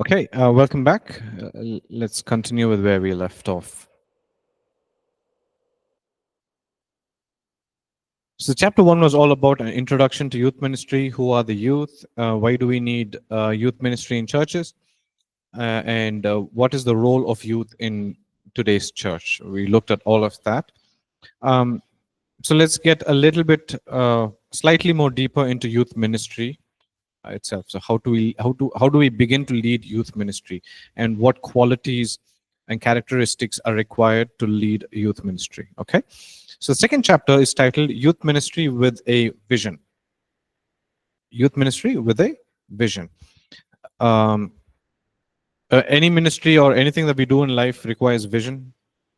Okay, welcome back. Let's continue with where we left off. So, chapter one was all about an introduction to youth ministry. Who are the youth? Why do we need youth ministry in churches? And what is the role of youth in today's church? We looked at all of that. So, let's get a little bit slightly more deeper into youth ministry itself. So how do we begin to lead youth ministry, and what qualities and characteristics are required to lead youth ministry? Okay, so the second chapter is titled Youth Ministry with a Vision. Youth ministry with a vision. um, any ministry or anything that we do in life requires vision,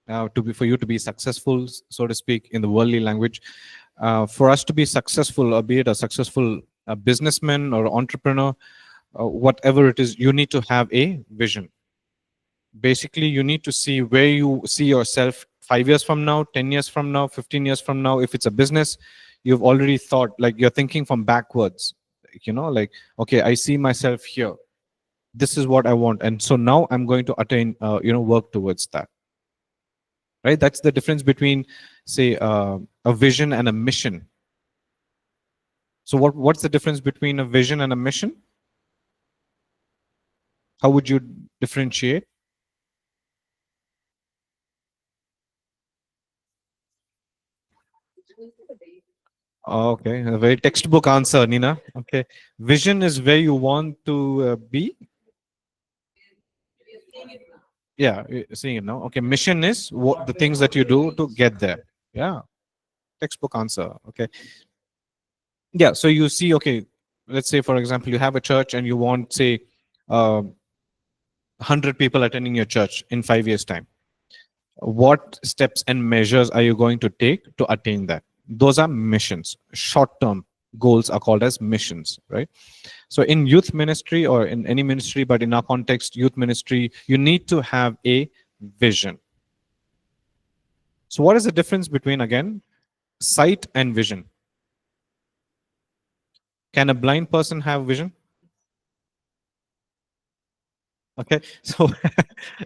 for you to be successful, so to speak, in the worldly language. For us to be successful, or be it a successful businessman or entrepreneur, whatever it is, you need to have a vision. Basically, you need to see where you see yourself 5 years from now, 10 years from now, 15 years from now. If it's a business, you've already thought, like, you're thinking from backwards, like, okay, I see myself here. This is what I want. And so now I'm going to attain, work towards that. Right? That's the difference between, say, a vision and a mission. So what's the difference between a vision and a mission? How would you differentiate? Okay, a very textbook answer, Nina. Okay, vision is where you want to be. Yeah, seeing it now. Okay, mission is what the things that you do to get there. Yeah, textbook answer. Okay, yeah. So you see, okay, let's say for example, you have a church and you want, say, 100 people attending your church in 5 years' time. What steps and measures are you going to take to attain that? Those are missions. Short-term goals are called as missions, right? So in youth ministry, or in any ministry, but in our context, youth ministry, you need to have a vision. So what is the difference between, again, sight and vision? Can a blind person have vision? Okay, so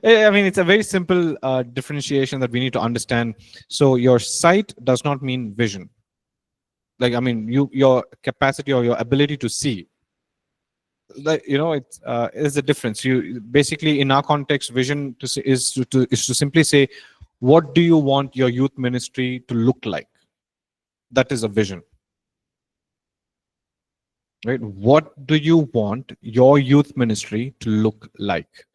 I mean, it's a very simple differentiation that we need to understand. So your sight does not mean vision. Like, I mean, your capacity or your ability to see, like, it's is the difference. You basically, in our context, vision is to simply say, what do you want your youth ministry to look like? That is a vision, right? What do you want your youth ministry to look like?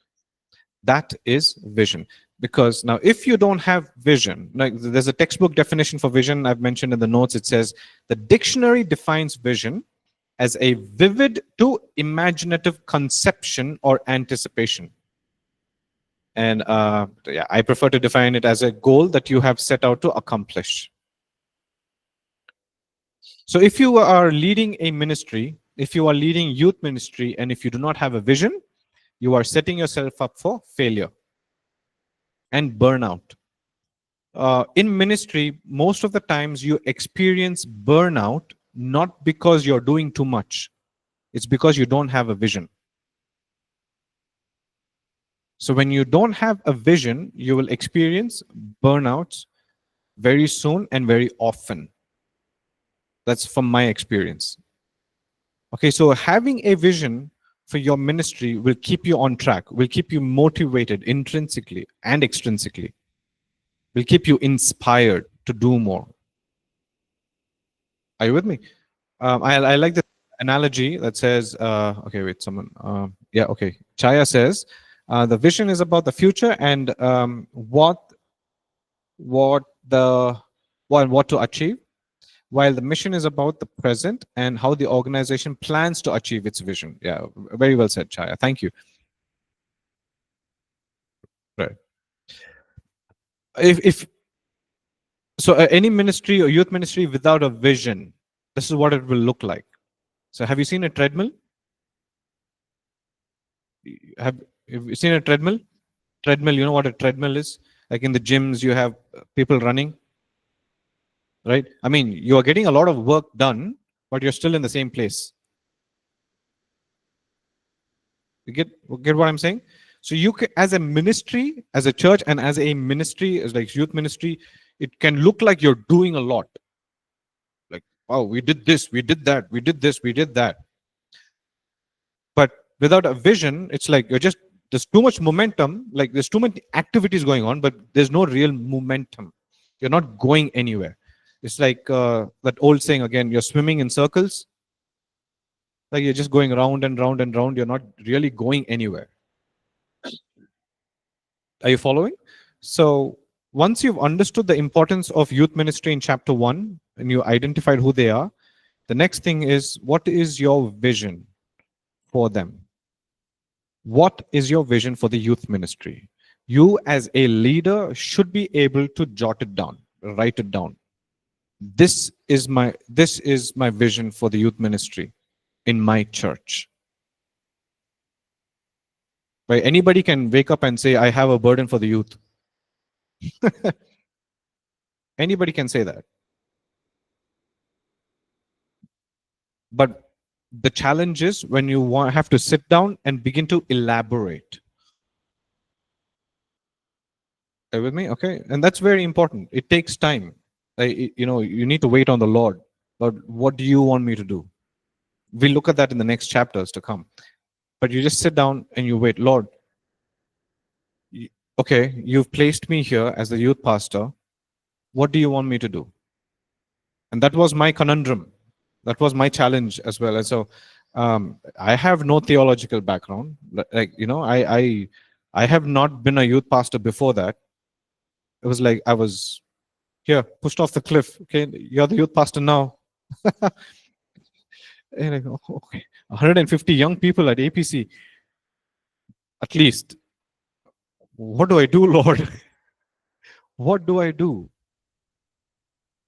That is vision. Because now, if you don't have vision, like, there's a textbook definition for vision I've mentioned in the notes. It says the dictionary defines vision as a vivid to imaginative conception or anticipation. And yeah, I prefer to define it as a goal that you have set out to accomplish. So if you are leading a ministry, if you are leading youth ministry, and if you do not have a vision, you are setting yourself up for failure and burnout. In ministry, most of the times you experience burnout not because you're doing too much, it's because you don't have a vision. So when you don't have a vision, you will experience burnouts very soon and very often. That's from my experience. Okay, so having a vision for your ministry will keep you on track, will keep you motivated intrinsically and extrinsically, will keep you inspired to do more. Are you with me? I like the analogy that says, okay, wait, someone, yeah, okay. Chaya says, the vision is about the future and what the what to achieve, while the mission is about the present and how the organization plans to achieve its vision. Yeah, very well said, Chaya. Thank you. Right. If so, any ministry or youth ministry without a vision, this is what it will look like. So, have you seen a treadmill? Have you seen a treadmill? Treadmill, you know what a treadmill is? Like in the gyms, you have people running, right? I mean, you are getting a lot of work done, but you're still in the same place. You get what I'm saying? So you can, as a ministry, as a church, and as a ministry, as like youth ministry, it can look like you're doing a lot. Like, oh, we did this, we did that, we did this, we did that. But without a vision, it's like you're just, there's too much momentum, like there's too many activities going on, but there's no real momentum. You're not going anywhere. It's like that old saying again, you're swimming in circles. Like you're just going round and round and round. You're not really going anywhere. Are you following? So once you've understood the importance of youth ministry in chapter 1 and you identified who they are, the next thing is, what is your vision for them? What is your vision for the youth ministry? You as a leader should be able to jot it down, write it down. This is my vision for the youth ministry in my church. Right? Anybody can wake up and say, I have a burden for the youth. Anybody can say that. But the challenge is when you have to sit down and begin to elaborate. Are you with me? Okay. And that's very important. It takes time. You need to wait on the Lord. But what do you want me to do? We'll look at that in the next chapters to come. But you just sit down and you wait. Lord, okay, you've placed me here as the youth pastor. What do you want me to do? And that was my conundrum. That was my challenge as well. And so I have no theological background. I have not been a youth pastor before that. It was like I was here, pushed off the cliff. Okay, you're the youth pastor now. And I go, okay, 150 young people at APC, at least. What do I do, Lord? What do I do?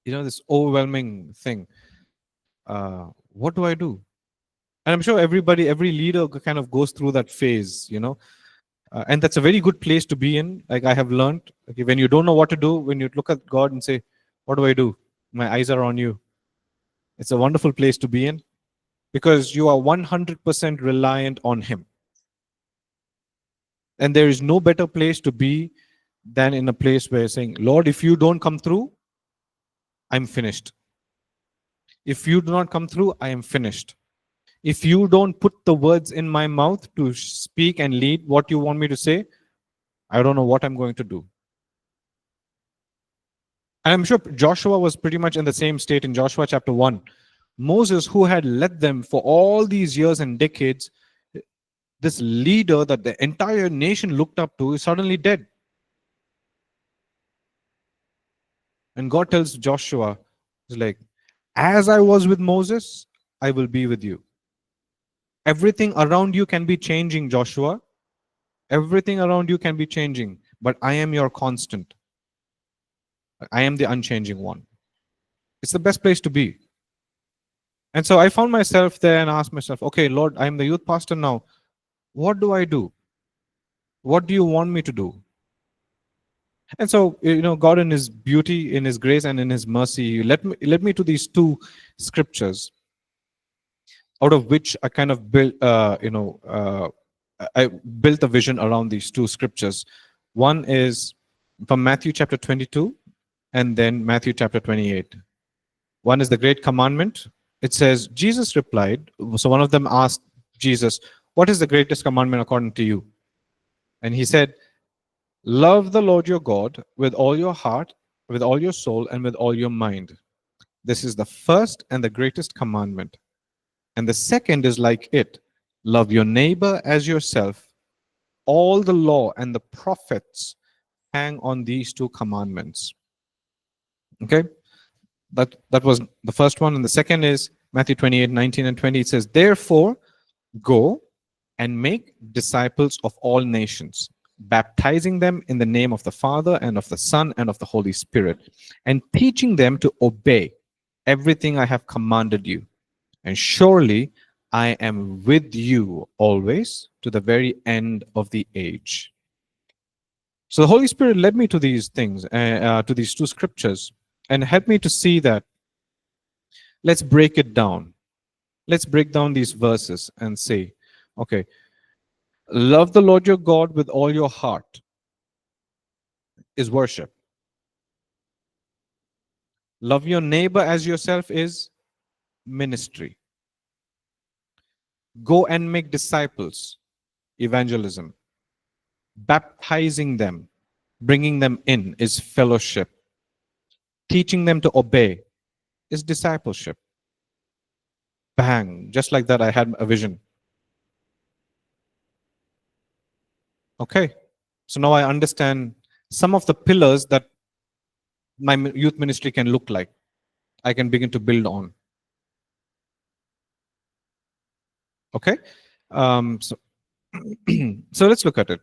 This overwhelming thing. What do I do? And I'm sure every leader kind of goes through that phase, and that's a very good place to be in. Like I have learned, okay, when you don't know what to do, when you look at God and say, what do I do? My eyes are on you. It's a wonderful place to be in because you are 100% reliant on Him. And there is no better place to be than in a place where you're saying, Lord, if you don't come through, I'm finished. If you do not come through, I am finished. If you don't put the words in my mouth to speak and lead what you want me to say, I don't know what I'm going to do. And I'm sure Joshua was pretty much in the same state in Joshua chapter 1. Moses, who had led them for all these years and decades, this leader that the entire nation looked up to, is suddenly dead. And God tells Joshua, he's like, as I was with Moses, I will be with you. Everything around you can be changing, Joshua. Everything around you can be changing, but I am your constant. I am the unchanging one. It's the best place to be. And so I found myself there and asked myself, okay, Lord, I'm the youth pastor now. What do I do? What do you want me to do? And so, God in His beauty, in His grace, and in His mercy, led me to these two scriptures, out of which I kind of built, I built a vision around these two scriptures. One is from Matthew chapter 22, and then Matthew chapter 28. One is the great commandment. It says, Jesus replied, so one of them asked Jesus, what is the greatest commandment according to you? And He said, love the Lord your God with all your heart, with all your soul, and with all your mind. This is the first and the greatest commandment. And the second is like it. Love your neighbor as yourself. All the law and the prophets hang on these two commandments. Okay? That was the first one. And the second is Matthew 28, 19 and 20. It says, therefore, go and make disciples of all nations, baptizing them in the name of the Father and of the Son and of the Holy Spirit, and teaching them to obey everything I have commanded you. And surely I am with you always to the very end of the age. So the Holy Spirit led me to these things, to these two scriptures, and helped me to see that let's break it down. Let's break down these verses and say, okay, Love the Lord your God with all your heart is worship. Love your neighbor as yourself is ministry. Go and make disciples, evangelism. Baptizing them, bringing them in is fellowship. Teaching them to obey is discipleship. Bang, just like that, I had a vision. Okay, so now I understand some of the pillars that my youth ministry can look like. I can begin to build on. Okay, so so let's look at it.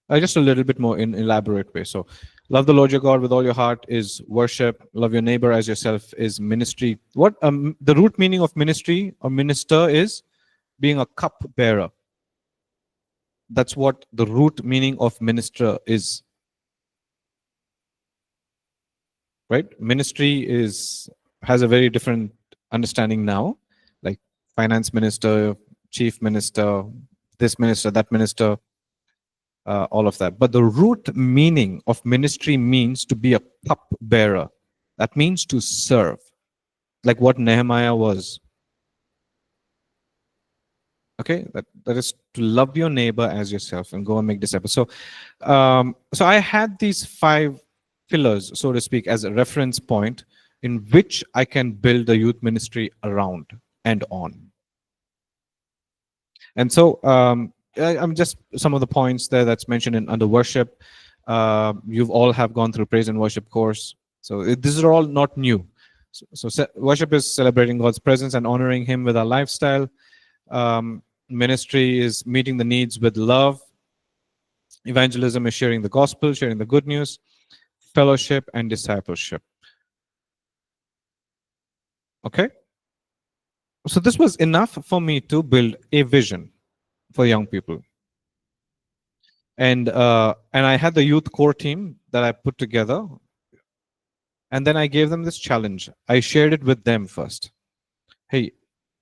Just a little bit more in elaborate way. So, love the Lord your God with all your heart is worship. Love your neighbor as yourself is ministry. What the root meaning of ministry or minister is? Being a cup bearer. That's what the root meaning of minister is. Right? Ministry has a very different understanding now, like finance minister, chief minister, this minister, that minister, all of that. But the root meaning of ministry means to be a cup bearer. That means to serve, like what Nehemiah was. Okay, that is to love your neighbor as yourself and go and make disciples. So I had these 5 pillars, so to speak, as a reference point in which I can build a youth ministry around and on. And so I'm just some of the points there that's mentioned in under worship. You've all have gone through praise and worship course, so these are all not new. So worship is celebrating God's presence and honoring Him with our lifestyle. Ministry is meeting the needs with love. Evangelism is sharing the gospel, sharing the good news. Fellowship and discipleship. Okay? So this was enough for me to build a vision for young people. And I had the youth core team that I put together. And then I gave them this challenge. I shared it with them first. Hey,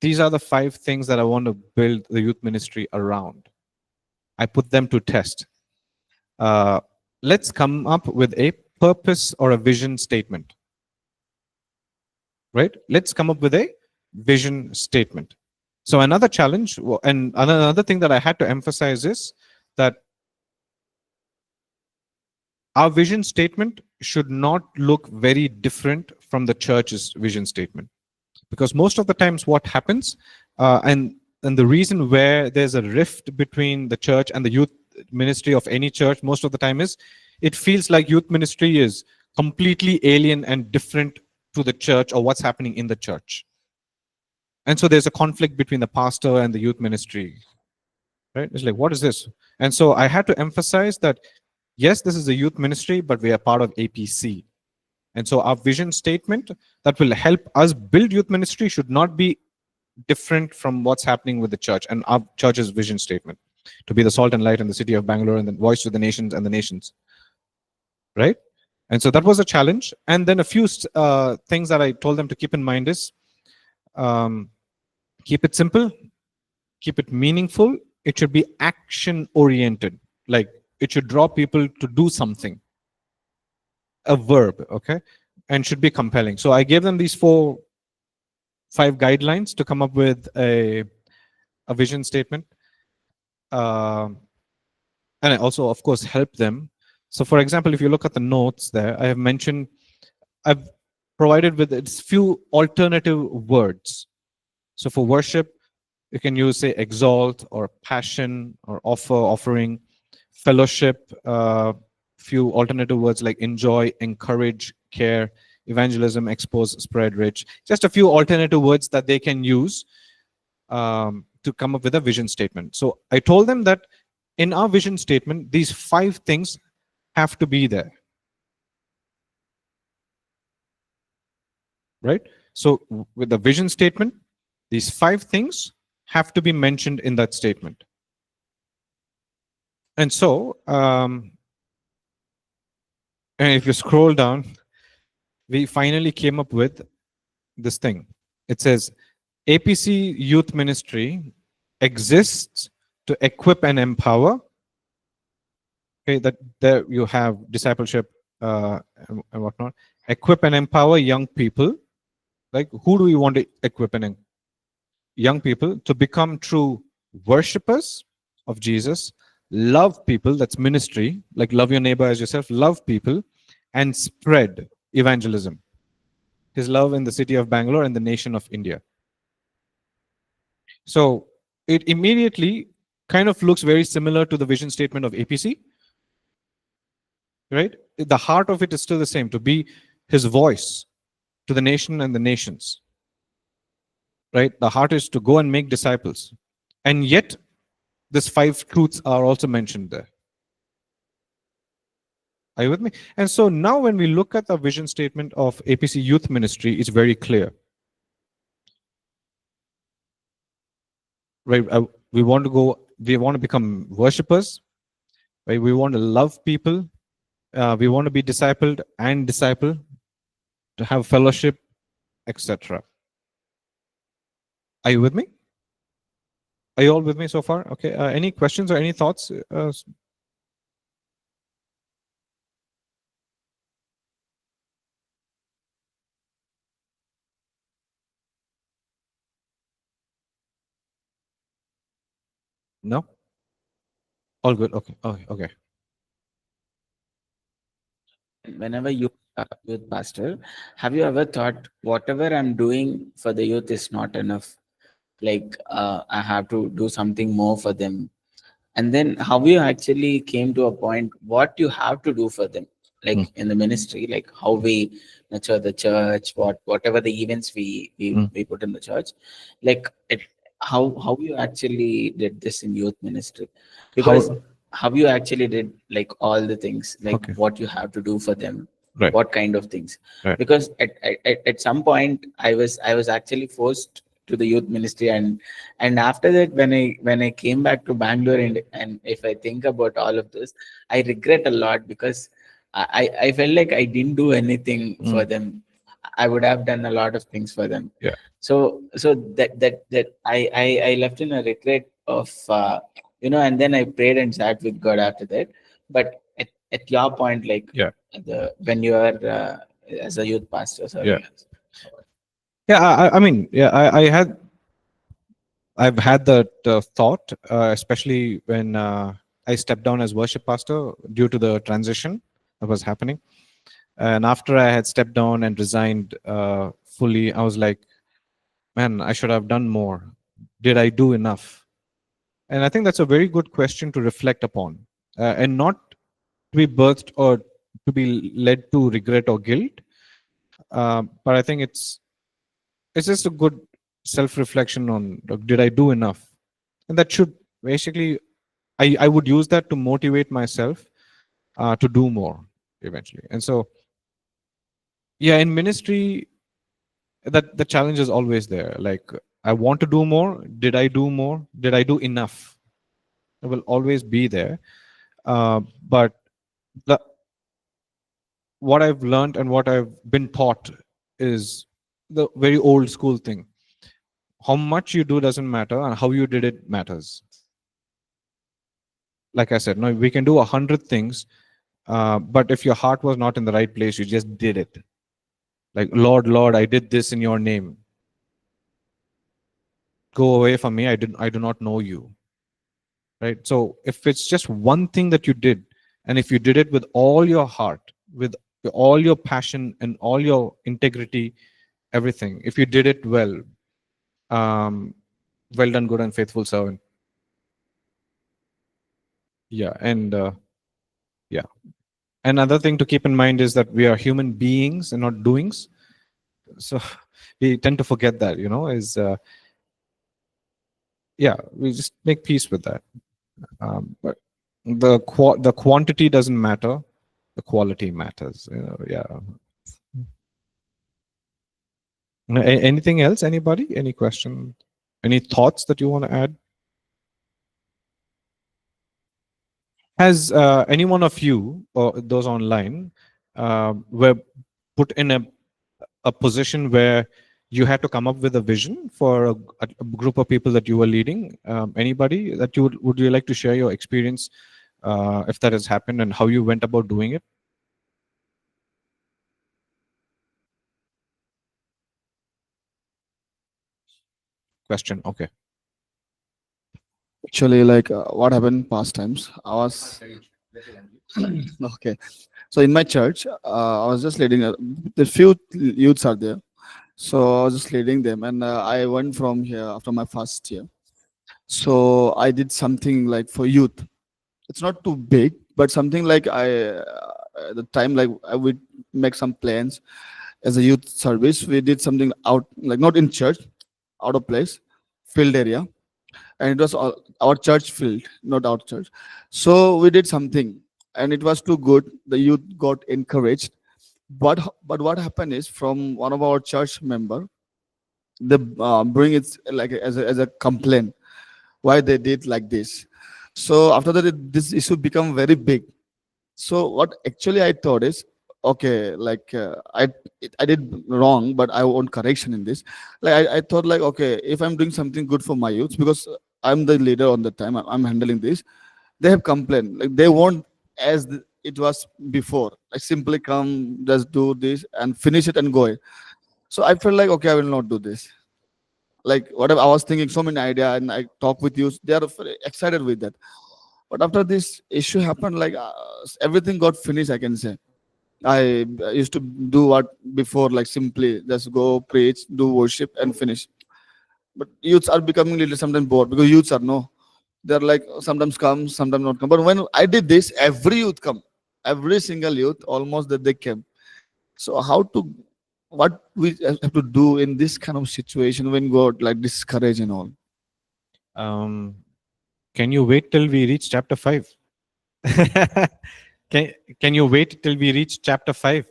these are the 5 things that I want to build the youth ministry around. I put them to test. Let's come up with a purpose or a vision statement. Right? Let's come up with a vision statement. So another challenge and another thing that I had to emphasize is that our vision statement should not look very different from the church's vision statement. Because most of the times what happens, and the reason where there's a rift between the church and the youth ministry of any church most of the time is it feels like youth ministry is completely alien and different to the church or what's happening in the church. And so there's a conflict between the pastor and the youth ministry. Right? It's like, what is this? And so I had to emphasize that, yes, this is a youth ministry, but we are part of APC. And so our vision statement that will help us build youth ministry should not be different from what's happening with the church and our church's vision statement to be the salt and light in the city of Bangalore and the voice to the nations and the nations. Right? And so that was a challenge. And then a few things that I told them to keep in mind is keep it simple, keep it meaningful. It should be action oriented. Like it should draw people to do something. A verb, okay? And should be compelling. So I gave them these 5 guidelines to come up with a vision statement. And I also, of course, help them. So for example, if you look at the notes there, I have mentioned, I've provided with its few alternative words. So for worship, you can use, say, exalt or passion or offer, offering, fellowship, few alternative words like enjoy, encourage, care, evangelism, expose, spread, rich. Just a few alternative words that they can use to come up with a vision statement. So I told them that in our vision statement, these 5 things have to be there. Right? So with the vision statement, these 5 things have to be mentioned in that statement. And so, and if you scroll down, we finally came up with this thing. It says, APC Youth Ministry exists to equip and empower. Okay, that there you have discipleship and whatnot. Equip and empower young people. Like, who do we want to equip and young people to become true worshippers of Jesus, love people, that's ministry, like love your neighbor as yourself, love people, and spread evangelism. His love in the city of Bangalore and the nation of India. So it immediately kind of looks very similar to the vision statement of APC, right? The heart of it is still the same, to be his voice to the nation and the nations, right? The heart is to go and make disciples. And yet, these 5 truths are also mentioned there. Are you with me? And so now when we look at the vision statement of APC Youth Ministry, it's very clear. Right? We want to become worshippers, right? We want to love people. We want to be discipled and disciple, to have fellowship, etc. Are you with me? Are you all with me so far? Okay. Any questions or any thoughts? No? All good. Okay. Okay. Okay. Whenever you are a youth pastor, have you ever thought whatever I'm doing for the youth is not enough? Like I have to do something more for them. And then how you actually came to a point what you have to do for them, Mm, like in the ministry, like how we nurture the church, whatever the events mm. we put in the church, like how you actually did this in youth ministry, because How? how you actually did like all the things, like Okay. what you have to do for them, Right. what kind of things. Right. Because at some point I was actually forced to the youth ministry, and after that when I came back to Bangalore, and if I think about all of this, I regret a lot, because I felt like I didn't do anything for Mm. them. I would have done a lot of things for them. Yeah. So that I left in a regret of and then I prayed and sat with God after that. But at your point, like Yeah. when you are as a youth pastor Yeah. serving us. Yeah. I mean, yeah, I've had that thought, especially when I stepped down as worship pastor due to the transition that was happening. And after I had stepped down and resigned fully, I was like, man, I should have done more. Did I do enough? And I think that's a very good question to reflect upon, and not to be birthed or to be led to regret or guilt. But I think it's just a good self-reflection on, did I do enough? And that should basically, I would use that to motivate myself to do more eventually. And so, yeah, in ministry, that the challenge is always there. Like, I want to do more. Did I do more? Did I do enough? It will always be there. But the what I've learned and what I've been taught is the very old school thing. How much you do doesn't matter, and how you did it matters. Like I said, no, we can do 100 things, but if your heart was not in the right place, you just did it. Like, Lord, Lord, I did this in your name. Go away from me. I do not know you. Right? So if it's just one thing that you did, and if you did it with all your heart, with all your passion and all your integrity, everything, if you did it well, um, well done, good and faithful servant. Yeah, and yeah. Another thing to keep in mind is that we are human beings and not doings. So we tend to forget that, is yeah, we just make peace with that. But the quantity doesn't matter, the quality matters. Yeah. Anything else? Anybody? Any question? Any thoughts that you want to add? Has any one of you or those online were put in a position where you had to come up with a vision for a group of people that you were leading. Anybody that you would you like to share your experience, if that has happened, and how you went about doing it? Question. Okay. Actually, like what happened past times, I was okay. So in my church, I was just leading. The few youths are there, so I was just leading them, and I went from here after my first year. So I did something like for youth. It's not too big, but something like at the time like I would make some plans as a youth service. We did something out like not in church, out of place, field area, and it was our church field, not our church. So we did something, and it was too good. The youth got encouraged, but what happened is from one of our church member, they bring it like as a complaint why they did like this. So after that, this issue become very big. So what actually I thought is, okay, like I did wrong, but I want correction in this. Like I thought like, okay, if I'm doing something good for my youth, because I'm the leader on the time, I'm handling this. They have complained like they want as it was before, like simply come, just do this and finish it and go. So I felt like, okay, I will not do this. Like whatever I was thinking, so many idea, and I talk with you. They are very excited with that. But after this issue happened, like everything got finished. I can say I used to do what before, like simply just go preach, do worship, and finish. But youths are becoming little sometimes bored because youths are no. They're like sometimes come, sometimes not come. But when I did this, every youth come, every single youth almost that they came. So how to what we have to do in this kind of situation when God like discourage and all? Um, can you wait till we reach chapter 5? can can you wait till we reach chapter 5?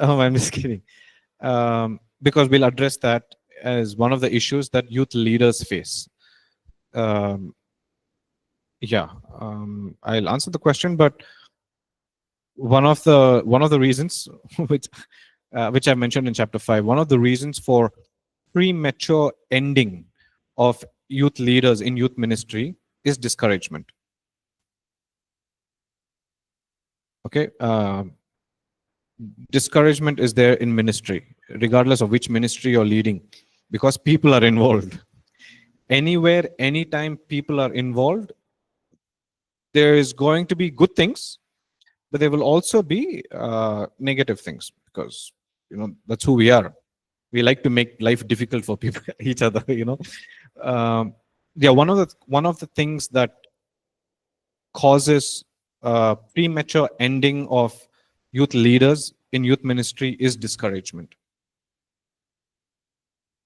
Oh, I'm just kidding. Because we'll address that as one of the issues that youth leaders face. Um, yeah, I'll answer the question, but one of the reasons which I mentioned in chapter 5, one of the reasons for premature ending of youth leaders in youth ministry is discouragement. Okay, discouragement is there in ministry, regardless of which ministry you're leading, because people are involved. Anywhere, anytime people are involved, there is going to be good things, but there will also be negative things, because that's who we are. We like to make life difficult for people, each other. Yeah, one of the things that causes premature ending of youth leaders in youth ministry is discouragement.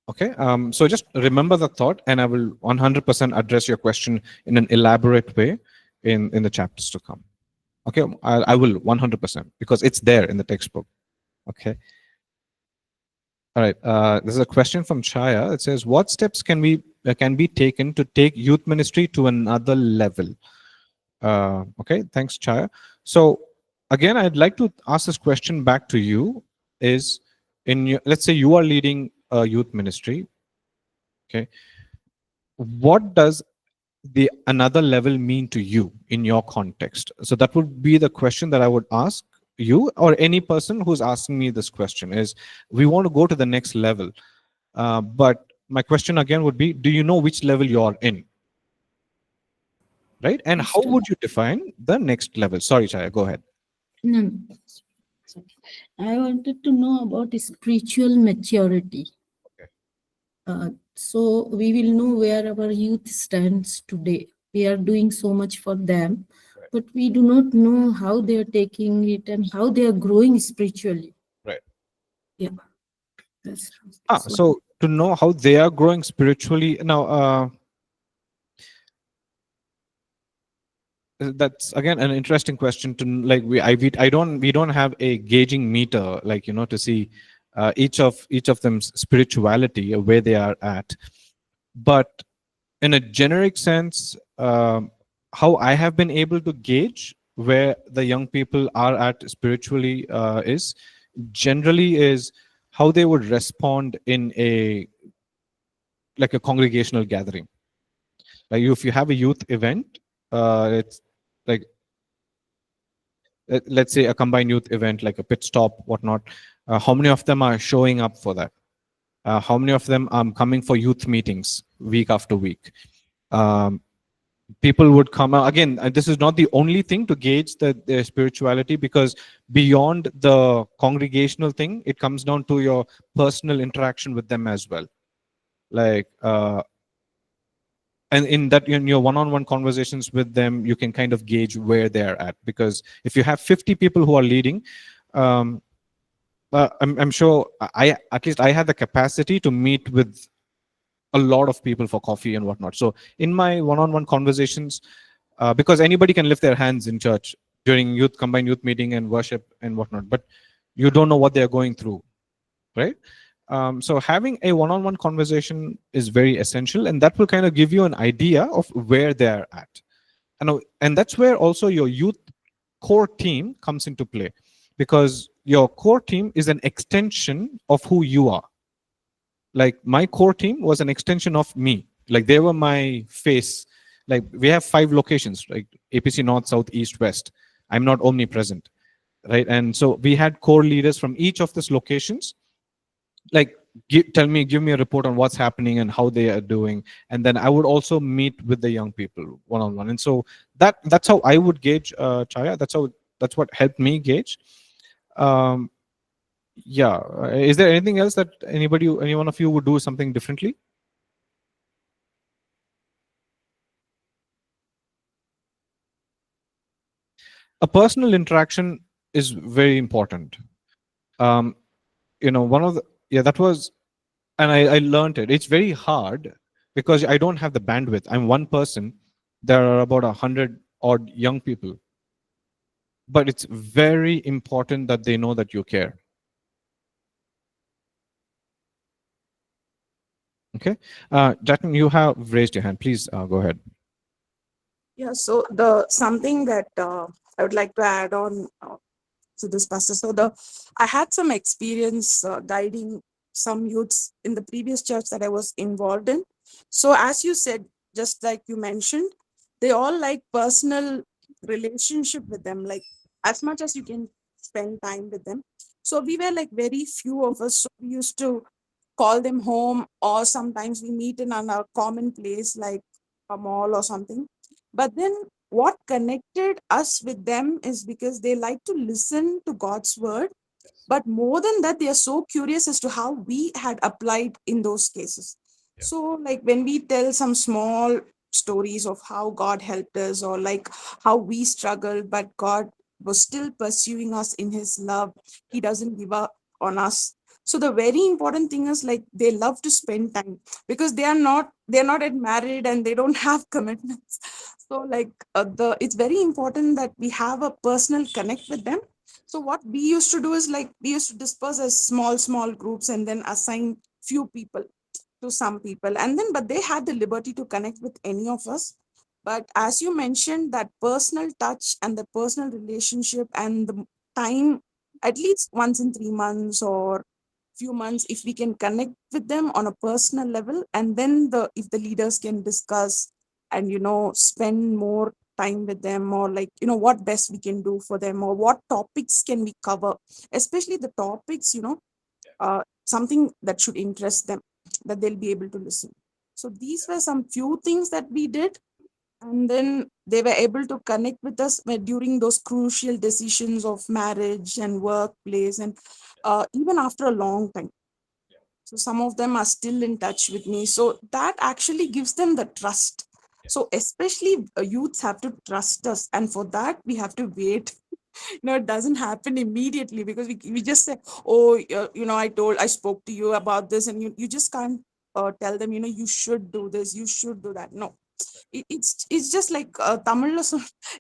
Okay, so just remember the thought, and I will 100% address your question in an elaborate way in the chapters to come. Okay, I will 100%, because it's there in the textbook. Okay. All right. This is a question from Chaya. It says, "What steps can be taken to take youth ministry to another level?" Okay. Thanks, Chaya. So again, I'd like to ask this question back to you. Is let's say you are leading a youth ministry. Okay. What does the another level mean to you in your context? So that would be the question that I would ask you, or any person who's asking me this question. Is we want to go to the next level, but my question again would be, do you know which level you're in, right? And how Pastor. would you define the next level? Sorry, Chaya, go ahead. No, no. It's okay. I wanted to know about spiritual maturity. Okay. So we will know where our youth stands today. We are doing so much for them, Right. but we do not know how they are taking it and how they are growing spiritually. Right. Yeah. That's what- So to know how they are growing spiritually now, that's again an interesting question to like we don't have a gauging meter, like to see each of them's spirituality, where they are at. But in a generic sense, how I have been able to gauge where the young people are at spiritually is generally is how they would respond in a like a congregational gathering. Like if you have a youth event, it's like let's say a combined youth event, like a pit stop, whatnot. How many of them are showing up for that? How many of them are coming for youth meetings week after week? Um, People would come out again. This is not the only thing to gauge their spirituality, because beyond the congregational thing, it comes down to your personal interaction with them as well. Like and in that, in your one-on-one conversations with them, you can kind of gauge where they're at. Because if you have 50 people who are leading, um, I'm sure I at least I had the capacity to meet with a lot of people for coffee and whatnot. So in my one-on-one conversations, because anybody can lift their hands in church during youth combined youth meeting and worship and whatnot, but you don't know what they're going through, right? So having a one-on-one conversation is very essential, and that will kind of give you an idea of where they're at. And that's where also your youth core team comes into play, because your core team is an extension of who you are. Like my core team was an extension of me. Like they were my face. Like we have 5 locations, like APC North, South, East, West. I'm not omnipresent, right? And so we had core leaders from each of these locations. Like give me a report on what's happening and how they are doing, and then I would also meet with the young people one-on-one. And so that's how I would gauge, Chaya. That's what helped me gauge. Um, yeah. Is there anything else that any one of you would do something differently? A personal interaction is very important. Um, one of the, yeah, that was, and I learned it. It's very hard because I don't have the bandwidth. I'm one person. There are about 100 odd young people, but it's very important that they know that you care. Okay, Jatin, you have raised your hand. Please go ahead. Yeah, so the something that I would like to add on to this, pastor. So I had some experience guiding some youths in the previous church that I was involved in. So as you said, just like you mentioned, they all like personal relationship with them, like as much as you can spend time with them. So we were like very few of us. So we used to call them home, or sometimes we meet in a common place like a mall or something. But then what connected us with them is because they like to listen to God's word. But more than that, they are so curious as to how we had applied in those cases. So, like when we tell some small stories of how God helped us, or like how we struggled, but God was still pursuing us in His love, He doesn't give up on us. So the very important thing is like they love to spend time, because they're not yet married and they don't have commitments. So like the it's very important that we have a personal connect with them. So what we used to do is like we used to disperse as small groups and then assign few people to some people, and then but they had the liberty to connect with any of us. But as you mentioned, that personal touch and the personal relationship and the time, at least once in 3 months or few months, if we can connect with them on a personal level, and then the if the leaders can discuss and spend more time with them, or like what best we can do for them, or what topics can we cover, especially the topics, something that should interest them, that they'll be able to listen. So these were some few things that we did, and then they were able to connect with us during those crucial decisions of marriage and workplace, and even after a long time. So some of them are still in touch with me. So that actually gives them the trust. So especially youths have to trust us, and for that we have to wait. It doesn't happen immediately, because we just say, oh, I spoke to you about this, and you just can't tell them, you should do this, you should do that. No, it's just like Tamil is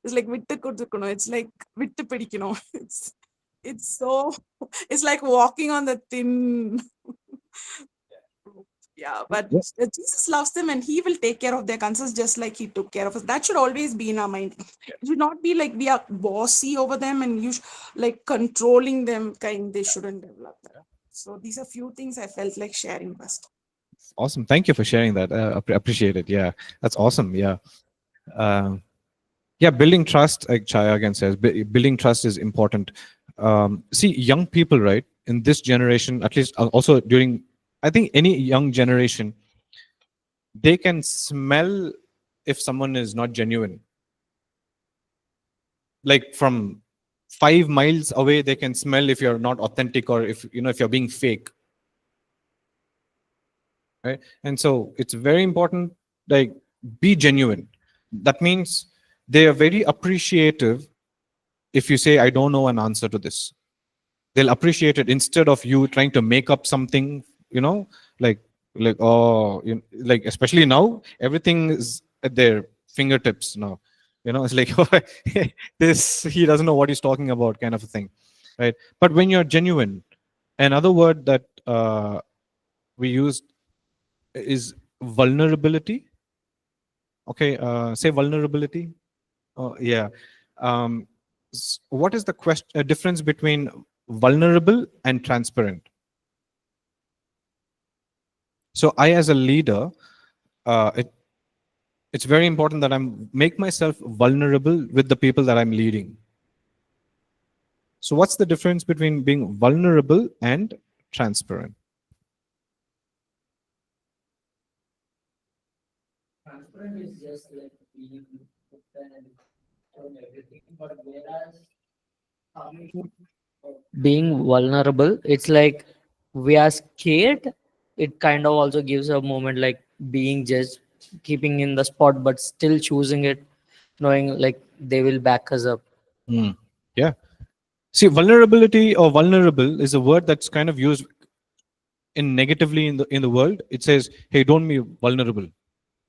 like vittu kodukano. It's like vittu pidikano. It's so it's like walking on the thin rope. Yeah, but Yeah. Jesus loves them, and He will take care of their concerns just like He took care of us. That should always be in our mind. It should not be like we are bossy over them and like controlling them. They shouldn't develop that. So these are few things I felt like sharing, Pastor. Awesome. Thank you for sharing that. Appreciate it. Yeah, that's awesome. Yeah. Yeah, building trust, like Chaya again says, building trust is important. See, young people, right, in this generation, at least also during, I think any young generation, they can smell if someone is not genuine. Like from 5 miles away, they can smell if you're not authentic or if if you're being fake, right? And so it's very important, like, be genuine. That means they are very appreciative if you say, I don't know an answer to this. They'll appreciate it instead of you trying to make up something, like oh, like especially now, everything is at their fingertips now. It's like, this, he doesn't know what he's talking about, kind of a thing, right? But when you're genuine, another word that we used is vulnerability. Okay, say vulnerability. Oh, yeah. Um, what is the difference between vulnerable and transparent? So I, as a leader, it's very important that I'm make myself vulnerable with the people that I'm leading. So what's the difference between being vulnerable and transparent? Transparent is just like being open and showing everything, but whereas coming being vulnerable, it's like we are scared. It kind of also gives a moment like being just keeping in the spot, but still choosing it, knowing like they will back us up. Yeah. See, vulnerability or vulnerable is a word that's kind of used in negatively in the world. It says, hey, don't be vulnerable.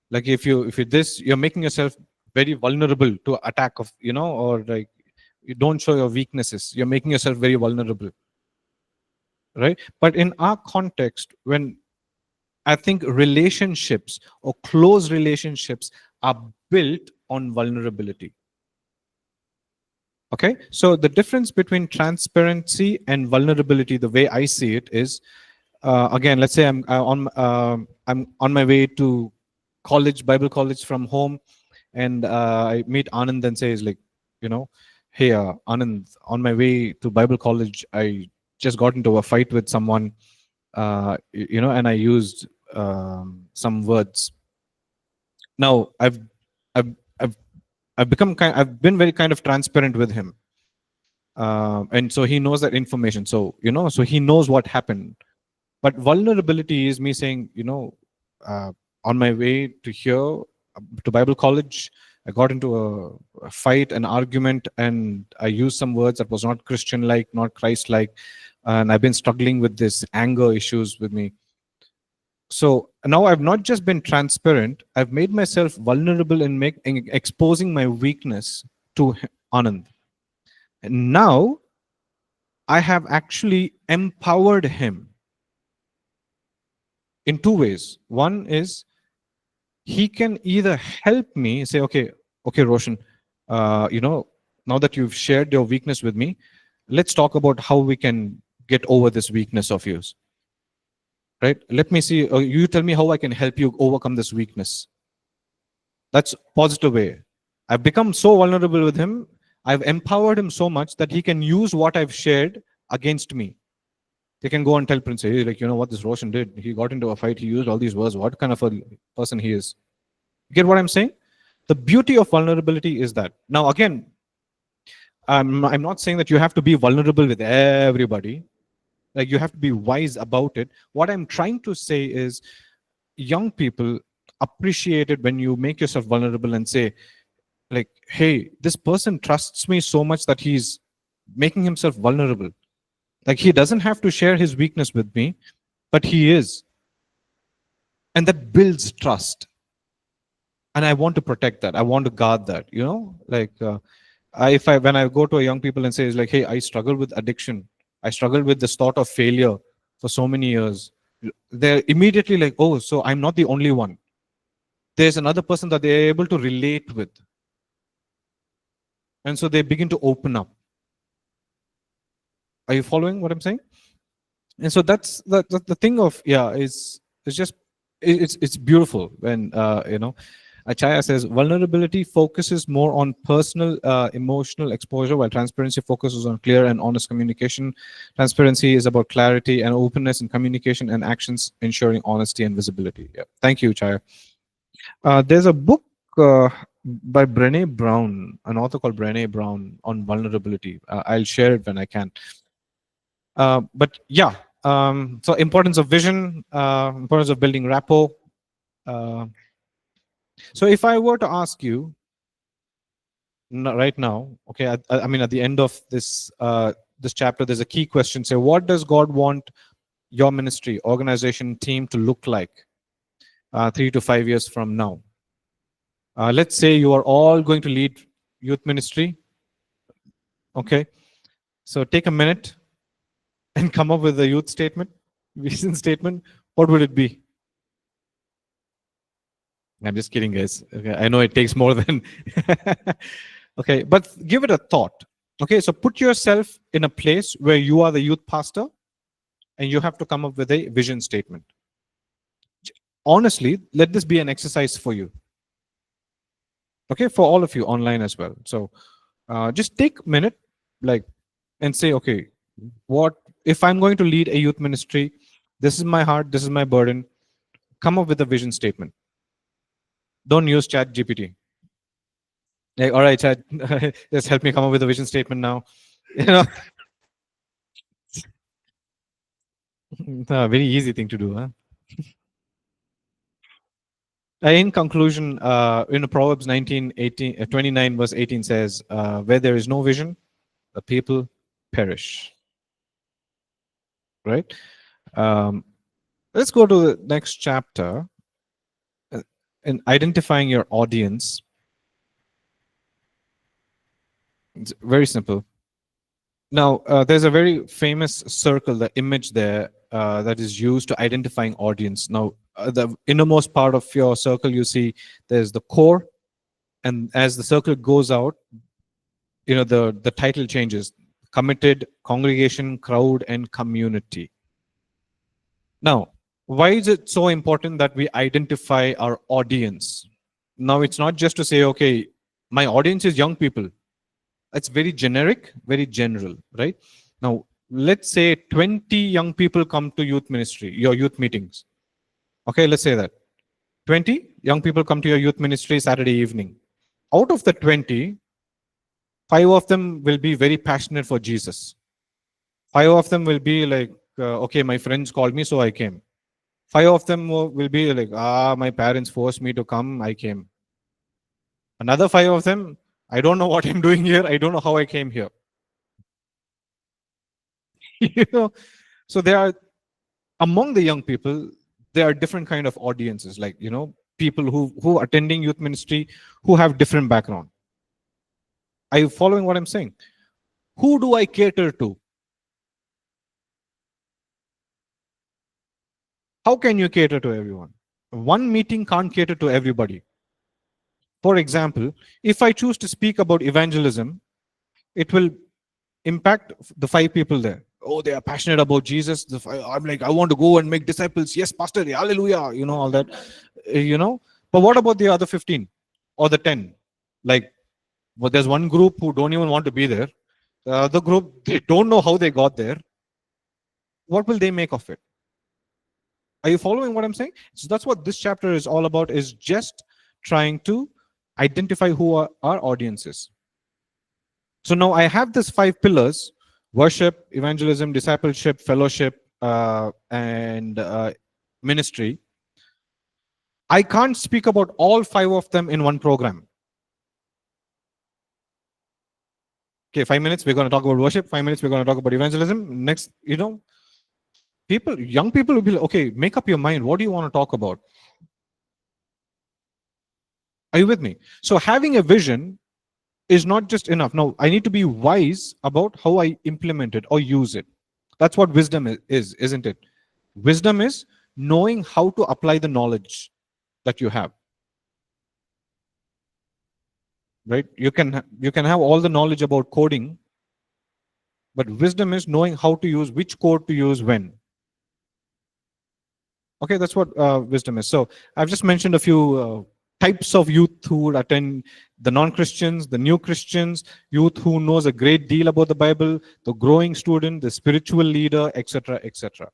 Like if you this, you're making yourself very vulnerable to attack of, or like you don't show your weaknesses. You're making yourself very vulnerable, right? But in our context, when I think relationships or close relationships are built on vulnerability. Okay, so the difference between transparency and vulnerability, the way I see it, is again, let's say I'm on my way to college, Bible college from home, and I meet Anand and says like, hey Anand, on my way to Bible college, I just got into a fight with someone, and I used some words. Now I've I've I've been very kind of transparent with him, and so he knows that information. So so he knows what happened. But vulnerability is me saying, uh, on my way to here to Bible college, I got into a fight, an argument, and I used some words that was not Christian-like, not Christ-like, and I've been struggling with this anger issues with me. So now I've not just been transparent, I've made myself vulnerable in exposing my weakness to Anand. And now I have actually empowered him in two ways. One is he can either help me say, okay, Roshan, now that you've shared your weakness with me, let's talk about how we can get over this weakness of yours. Right? Let me see. You tell me how I can help you overcome this weakness. That's positive way. I've become so vulnerable with him. I've empowered him so much that he can use what I've shared against me. They can go and tell Prince, hey, like, what this Roshan did? He got into a fight. He used all these words. What kind of a person he is? Get what I'm saying? The beauty of vulnerability is that. Now, again, I'm not saying that you have to be vulnerable with everybody. Like, you have to be wise about it. What I'm trying to say is young people appreciate it when you make yourself vulnerable and say, like, hey, this person trusts me so much that he's making himself vulnerable. Like, he doesn't have to share his weakness with me, but he is. And that builds trust. And I want to protect that. I want to guard that, like, when I go to a young people and say, like, hey, I struggle with addiction. I struggle with this thought of failure for so many years. They're immediately like, oh, so I'm not the only one. There's another person that they're able to relate with. And so they begin to open up. Are you following what I'm saying? And so that's the thing of, yeah, is it's just it's beautiful when Achaya says vulnerability focuses more on personal emotional exposure, while transparency focuses on clear and honest communication. Transparency is about clarity and openness in communication and actions, ensuring honesty and visibility. Yeah, thank you, Chaya. There's a book by Brené Brown, an author called Brené Brown, on vulnerability. I'll share it when I can. But yeah, so importance of vision, importance of building rapport. Uh, so if I were to ask you right now, okay, I mean, at the end of this chapter, there's a key question. Say, what does God want your ministry, organization, team to look like 3 to 5 years from now? Let's say you are all going to lead youth ministry. Okay, so take a minute and come up with a youth statement, vision statement. What would it be? I'm just kidding, guys. Okay, I know it takes more than. Okay, but give it a thought. Okay, so put yourself in a place where you are the youth pastor and you have to come up with a vision statement. Honestly, let this be an exercise for you. Okay, for all of you online as well. So just take a minute, like, and say, okay, what if I'm going to lead a youth ministry? This is my heart, this is my burden. Come up with a vision statement. Don't use Chat GPT. Like, all right, Chat, just help me come up with a vision statement now. You know, it's a very easy thing to do, huh? In conclusion, in Proverbs 29 verse 18 says, where there is no vision, the people perish. Right? Let's go to the next chapter. In identifying your audience, it's very simple. Now, there's a very famous circle, the image there, that is used to identifying audience. Now, the innermost part of your circle, you see there's the core, and as the circle goes out, the title changes: committed, congregation, crowd, and community. Now, why is it so important that we identify our audience? Now, it's not just to say, okay, my audience is young people. It's very generic, very general, right? Now, let's say 20 young people come to youth ministry, your youth meetings. Okay, let's say that. 20 young people come to your youth ministry Saturday evening. Out of the 20, 5 of them will be very passionate for Jesus. 5 of them will be like, okay, my friends called me, so I came. 5 of them will be like, my parents forced me to come, I came. Another 5 of them, I don't know what I'm doing here, I don't know how I came here. You know, so there are, among the young people, there are different kind of audiences, like, people who are attending youth ministry, who have different background. Are you following what I'm saying? Who do I cater to? How can you cater to everyone? One meeting can't cater to everybody. For example, if I choose to speak about evangelism, it will impact the 5 people there. Oh, they are passionate about Jesus. I'm like, I want to go and make disciples. Yes, pastor, hallelujah, all that. But what about the other 15 or the 10? Like, well, there's one group who don't even want to be there. The other group, they don't know how they got there. What will they make of it? Are you following what I'm saying? So that's what this chapter is all about, is just trying to identify who are our audiences. So now I have these 5 pillars: worship, evangelism, discipleship, fellowship, and ministry. I can't speak about all 5 of them in one program. Okay, 5 minutes, we're going to talk about worship. 5 minutes, we're going to talk about evangelism. Next, young people will be like, okay, make up your mind. What do you want to talk about? Are you with me? So having a vision is not just enough. Now, I need to be wise about how I implement it or use it. That's what wisdom is, isn't it? Wisdom is knowing how to apply the knowledge that you have. Right? You can have all the knowledge about coding, but wisdom is knowing how to use, which code to use when. Okay, that's what wisdom is. So I've just mentioned a few types of youth who would attend: the non-Christians, the new Christians, youth who knows a great deal about the Bible, the growing student, the spiritual leader, etc., etc.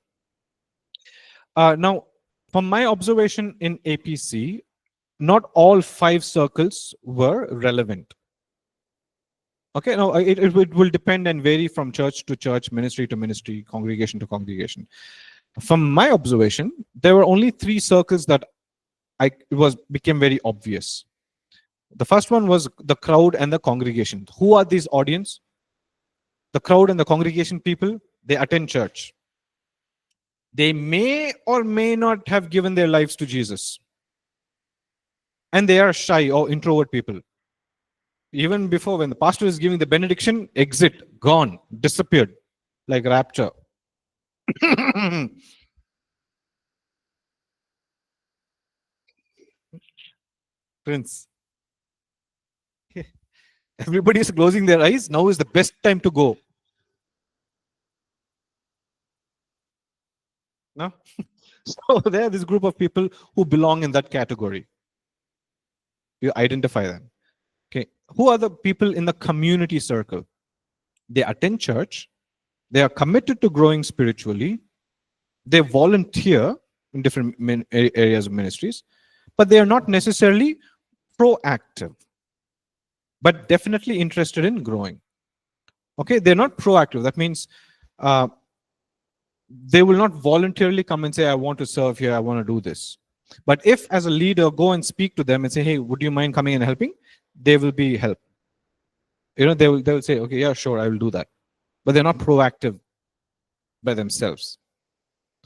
Now, from my observation in APC, not all 5 circles were relevant. Okay, no, it will depend and vary from church to church, ministry to ministry, congregation to congregation. From my observation, there were only 3 circles that it was became very obvious. The first one was the crowd and the congregation. Who are these audience? The crowd and the congregation people, they attend church. They may or may not have given their lives to Jesus. And they are shy or introvert people. Even before, when the pastor is giving the benediction, exit, gone, disappeared, like rapture. Prince, everybody is closing their eyes. Now is the best time to go. No? So there are this group of people who belong in that category. You identify them. Okay. Who are the people in the community circle? They attend church. They are committed to growing spiritually. They volunteer in different areas of ministries, but they are not necessarily proactive, but definitely interested in growing. Okay, they're not proactive. That means uh, they will not voluntarily come and say, I want to serve here, I want to do this. But if as a leader go and speak to them and say, hey, would you mind coming and helping? They will be help. They will say, okay, yeah, sure, I will do that. But they're not proactive by themselves.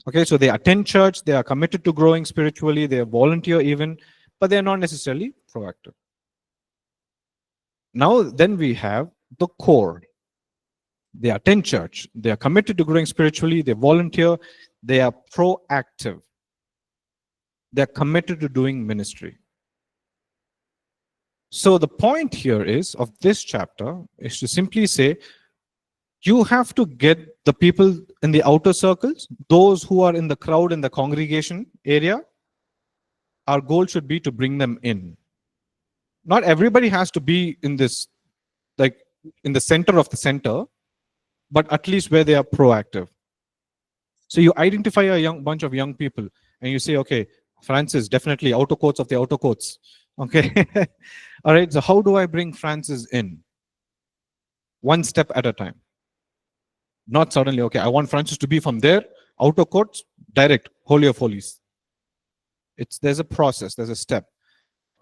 Okay, so they attend church, they are committed to growing spiritually, they volunteer even, but they're not necessarily proactive. Now, then we have the core. They attend church, they are committed to growing spiritually, they volunteer, they are proactive, they're committed to doing ministry. So the point here is of this chapter is to simply say, you have to get the people in the outer circles, those who are in the crowd in the congregation area. Our goal should be to bring them in. Not everybody has to be in this, like in the center of the center, but at least where they are proactive. So you identify a young bunch of young people and you say, okay, Francis, definitely outer courts of the outer courts. Okay. All right. So how do I bring Francis in? One step at a time. Not suddenly, okay, I want Francis to be from there, outer courts, direct, holy of holies. There's a process, there's a step.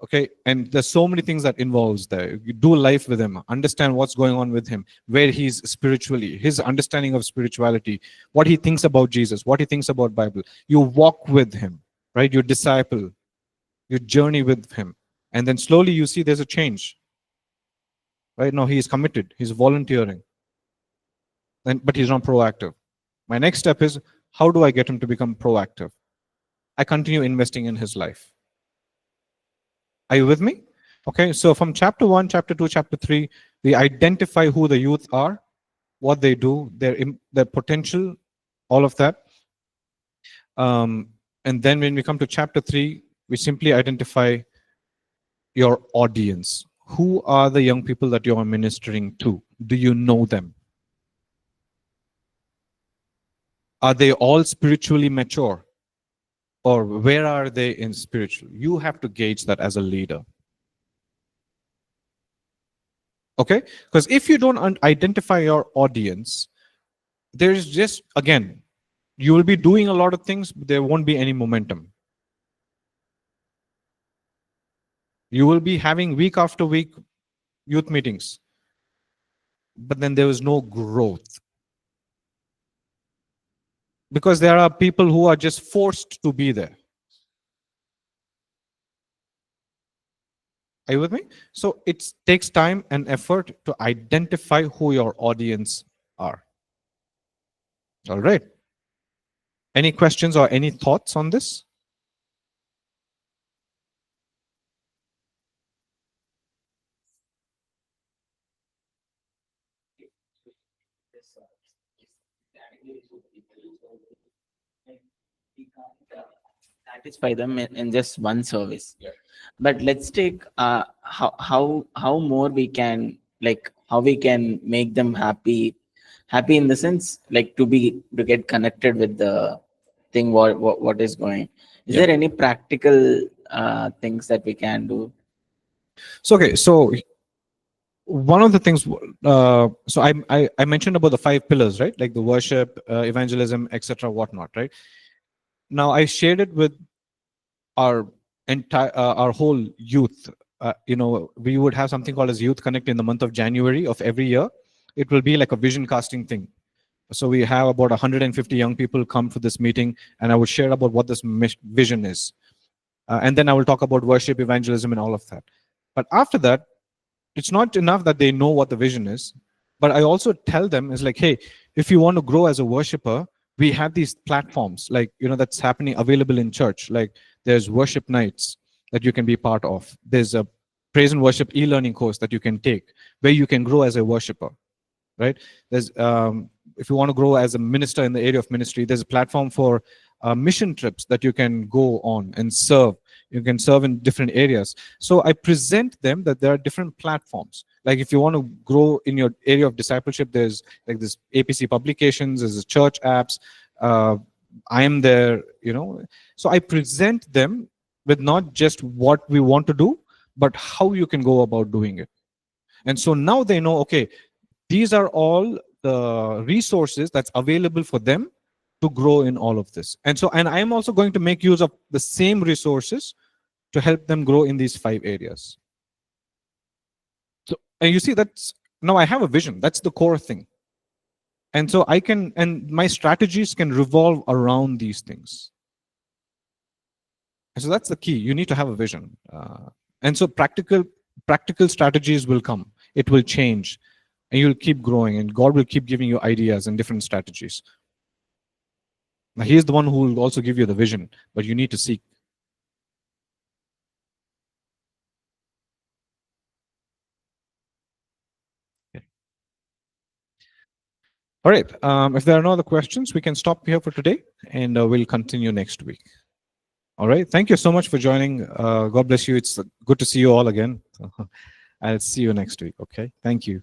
Okay, and there's so many things that involves there. You do life with him, understand what's going on with him, where he's spiritually, his understanding of spirituality, what he thinks about Jesus, what he thinks about Bible. You walk with him, right? You disciple, you journey with him, and then slowly you see there's a change. Right now he is committed, he's volunteering, but he's not proactive. My next step is, how do I get him to become proactive? I continue investing in his life. Are you with me? Okay, so from chapter 1, chapter 2, chapter 3, we identify who the youth are, what they do, their potential, all of that. And then when we come to chapter 3, we simply identify your audience. Who are the young people that you are ministering to? Do you know them? Are they all spiritually mature? Or where are they in spiritual? You have to gauge that as a leader. Okay? Because if you don't identify your audience, there's just, again, you will be doing a lot of things, but there won't be any momentum. You will be having week after week youth meetings, but then there is no growth. Because there are people who are just forced to be there. Are you with me? So it takes time and effort to identify who your audience are. All right. Any questions or any thoughts on this? satisfy them in just one service. But let's take how more we can, like how we can make them happy in the sense like to get connected with the thing what is going. Is Yeah. there any practical things that we can do? So okay, so one of the things, so I mentioned about the 5 pillars, right? Like the worship, evangelism, etc., whatnot, right? Now I shared it with our our whole youth. We would have something called as Youth Connect in the month of January of every year. It will be like a vision casting thing. So we have about 150 young people come for this meeting, and I would share about what this vision is, and then I will talk about worship, evangelism, and all of that. But after that, it's not enough that they know what the vision is, but I also tell them is like, hey, if you want to grow as a worshiper, we have these platforms, like, that's happening available in church. Like there's worship nights that you can be part of. There's a praise and worship e-learning course that you can take where you can grow as a worshiper, right? There's if you want to grow as a minister in the area of ministry, there's a platform for mission trips that you can go on and serve. You can serve in different areas. So I present them that there are different platforms. Like if you want to grow in your area of discipleship, there's like this APC publications, there's church apps. I am there, So I present them with not just what we want to do, but how you can go about doing it. And so now they know, okay, these are all the resources that's available for them to grow in all of this. And I'm also going to make use of the same resources to help them grow in these 5 areas. So, and you see, that's now I have a vision. That's the core thing. And so and my strategies can revolve around these things. And so that's the key. You need to have a vision. And so practical strategies will come. It will change. And you'll keep growing, and God will keep giving you ideas and different strategies. Now, He is the one who will also give you the vision, but you need to seek. Okay. All right. If there are no other questions, we can stop here for today, and we'll continue next week. All right. Thank you so much for joining. God bless you. It's good to see you all again. I'll see you next week. Okay. Thank you.